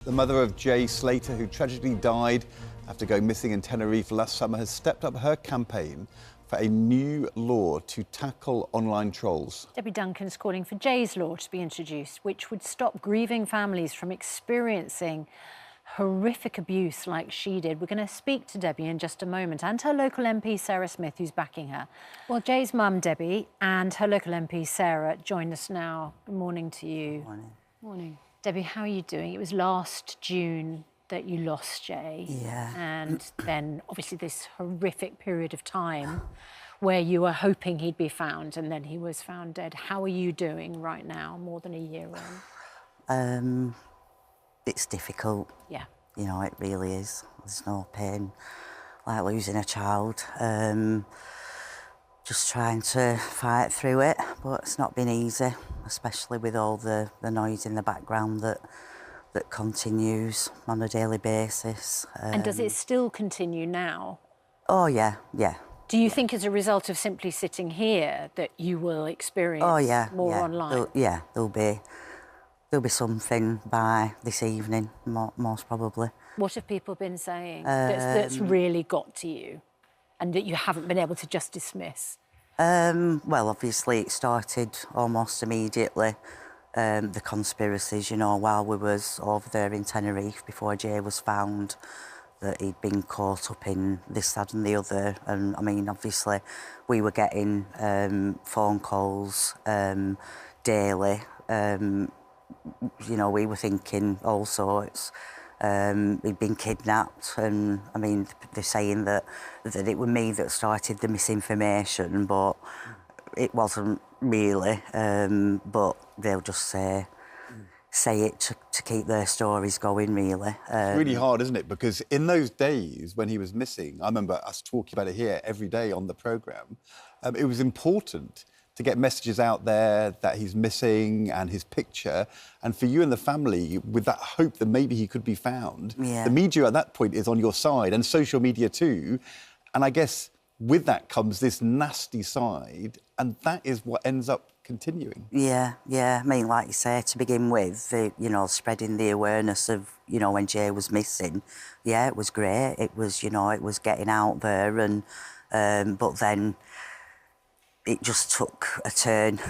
The mother of Jay Slater, who tragically died after going missing in Tenerife last summer, has stepped up her campaign for a new law to tackle online trolls. Debbie Duncan's calling for Jay's law to be introduced, which would stop grieving families from experiencing horrific abuse like she did. We're going to speak to Debbie in just a moment, and her local MP, Sarah Smith, who's backing her. Well, Jay's mum, Debbie, and her local MP, Sarah, join us now. Good morning to you. Morning. Morning. Debbie, how are you doing? It was last June that you lost Jay. Yeah. And then, obviously, this horrific period of time where you were hoping he'd be found, and then he was found dead. How are you doing right now, more than a year on? It's difficult. Yeah. You know, it really is. There's no pain like losing a child. Just trying to fight through it, but it's not been easy, especially with all the noise in the background that continues on a daily basis. And does it still continue now? Oh, yeah, yeah. Do you think as a result of simply sitting here that you will experience more online? There'll be something by this evening, most probably. What have people been saying that's really got to you and that you haven't been able to just dismiss? Well, obviously it started almost immediately. The conspiracies, you know, while we was over there in Tenerife before Jay was found, that he'd been caught up in this, that and the other. And, I mean, obviously we were getting phone calls daily. You know, we were thinking all sorts. He'd been kidnapped, and, I mean, they're saying that it was me that started the misinformation, but it wasn't really. But they'll just say it to keep their stories going, really. It's really hard, isn't it? Because in those days when he was missing, I remember us talking about it here every day on the programme, it was important to get messages out there that he's missing and his picture, and for you and the family, with that hope that maybe he could be found. Yeah. The media at that point is on your side, and social media too. And I guess with that comes this nasty side, and that is what ends up continuing. Yeah. I mean, like you say, to begin with, you know, spreading the awareness of, you know, when Jay was missing, yeah, it was great. It was, you know, it was getting out there, and but then it just took a turn.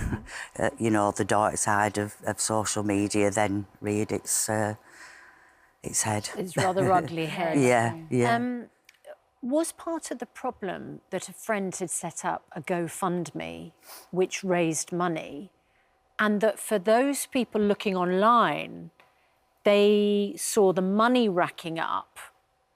You know, the dark side of social media then reared its head. It's rather ugly head. Yeah. Was part of the problem that a friend had set up a GoFundMe which raised money, and that for those people looking online, they saw the money racking up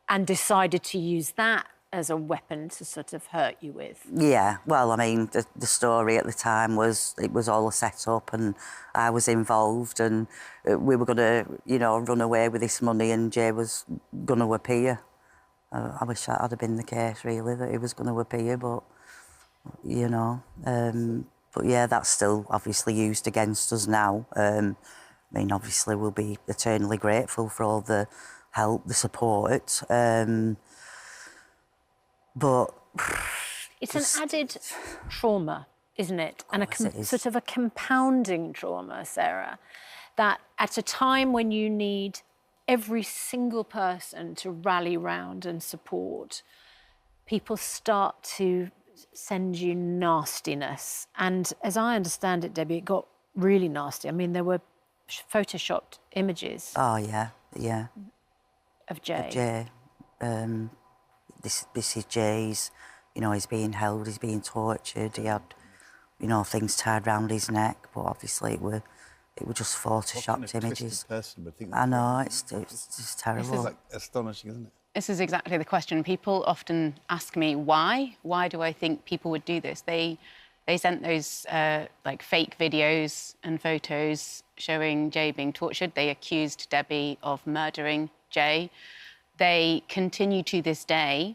and decided to use that as a weapon to sort of hurt you with? Yeah, well, I mean, the story at the time was, it was all a set-up, and I was involved, and we were going to, you know, run away with this money, and Jay was going to appear. I wish that had been the case, really, that he was going to appear, but, you know. But, yeah, that's still obviously used against us now. I mean, obviously, we'll be eternally grateful for all the help, the support. But it's an added trauma, isn't it? And sort of a compounding trauma, Sarah, that at a time when you need every single person to rally round and support, people start to send you nastiness. And as I understand it, Debbie, it got really nasty. I mean, there were photoshopped images. Oh, yeah. Of Jay. Of Jay. This is Jay's, you know, he's being held, he's being tortured, he had, you know, things tied round his neck, but obviously it were just photoshopped images. Person would think I know, it's just terrible. This is like astonishing, isn't it? This is exactly the question. People often ask me why. Why do I think people would do this? They sent those like fake videos and photos showing Jay being tortured. They accused Debbie of murdering Jay. They continue to this day.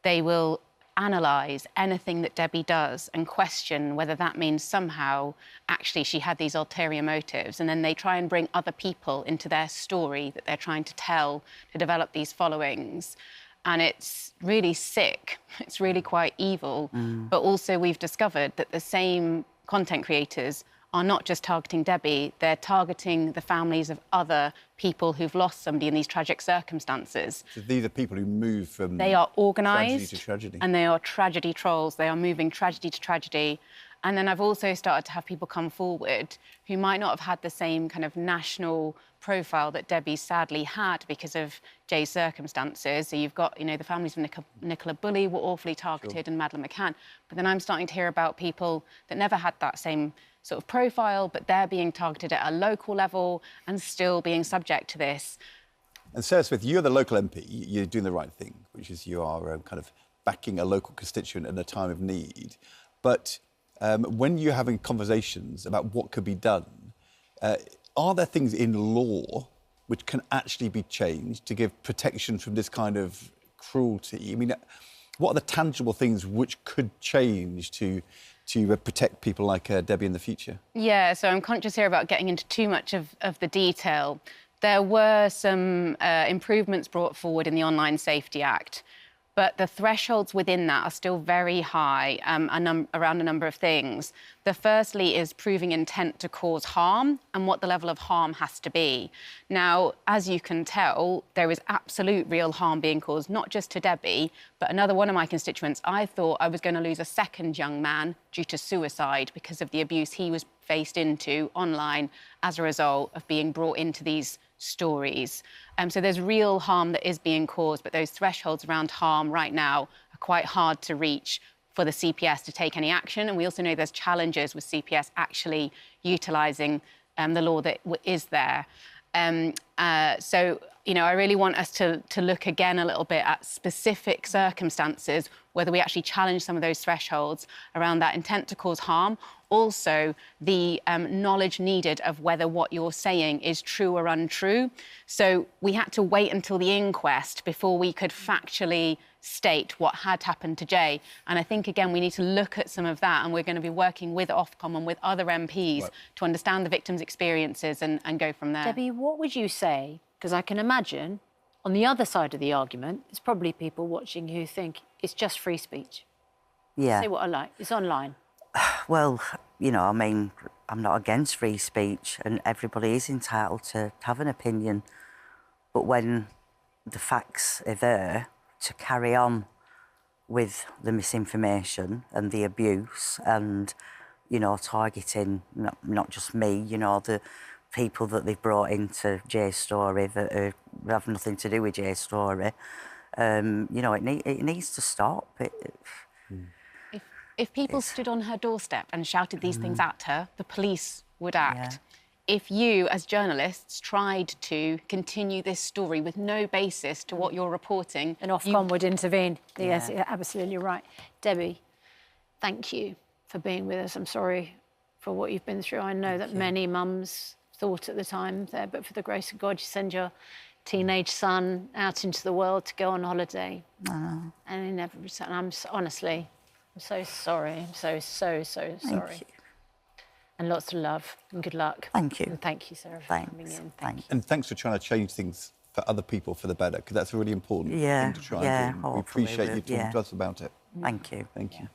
They will analyse anything that Debbie does and question whether that means somehow actually she had these ulterior motives, and then they try and bring other people into their story that they're trying to tell to develop these followings. And it's really sick. It's really quite evil. But also we've discovered that the same content creators are not just targeting Debbie, they're targeting the families of other people who've lost somebody in these tragic circumstances. So these are people who move from They are organised tragedy to tragedy. and they are tragedy trolls. They are moving tragedy to tragedy. And then I've also started to have people come forward who might not have had the same kind of national profile that Debbie sadly had because of Jay's circumstances. So you've got, you know, the families of Nicola Bulley were awfully targeted and Madeley McCann. But then I'm starting to hear about people that never had that same sort of profile, but they're being targeted at a local level and still being subject to this. And Sarah Smith, you're the local MP. You're doing the right thing, which is you are kind of backing a local constituent in a time of need. But when you're having conversations about what could be done, are there things in law which can actually be changed to give protection from this kind of cruelty? I mean, what are the tangible things which could change to protect people like Debbie in the future? Yeah, so I'm conscious here about getting into too much of the detail. There were some improvements brought forward in the Online Safety Act, but the thresholds within that are still very high around a number of things. The firstly is proving intent to cause harm and what the level of harm has to be. Now, as you can tell, there is absolute real harm being caused, not just to Debbie, but another one of my constituents. I thought I was going to lose a second young man due to suicide because of the abuse he was faced into online as a result of being brought into these stories. So there's real harm that is being caused, but those thresholds around harm right now are quite hard to reach for the CPS to take any action. And we also know there's challenges with CPS actually utilising the law that is there. So, you know, I really want us to look again a little bit at specific circumstances, whether we actually challenge some of those thresholds around that intent to cause harm. Also, the knowledge needed of whether what you're saying is true or untrue. So we had to wait until the inquest before we could factually state what had happened to Jay. And I think, again, we need to look at some of that, and we're going to be working with Ofcom and with other MPs to understand the victims' experiences and go from there. Debbie, what would you say? Because I can imagine on the other side of the argument, there's probably people watching who think it's just free speech. Yeah. Say what I like. It's online. Well, you know, I mean, I'm not against free speech and everybody is entitled to have an opinion. But when the facts are there to carry on with the misinformation and the abuse and, you know, targeting not just me, you know, the people that they've brought into Jay's story that have nothing to do with Jay's story, you know, it needs to stop. If people stood on her doorstep and shouted these things at her, the police would act. Yeah. If you, as journalists, tried to continue this story with no basis to what you're reporting... And Ofcom would intervene. Yeah. Yes, you're absolutely right. Debbie, thank you for being with us. I'm sorry for what you've been through. I know that many mums thought at the time there, but for the grace of God, you send your teenage son out into the world to go on holiday. And he never returned. Honestly... I'm so sorry. I'm so sorry. Thank you. And lots of love and good luck. Thank you. And thank you, Sarah, for coming in. Thank you. And thanks for trying to change things for other people for the better, because that's a really important thing to try and do. We appreciate you talking to us about it. Thank you. Thank you.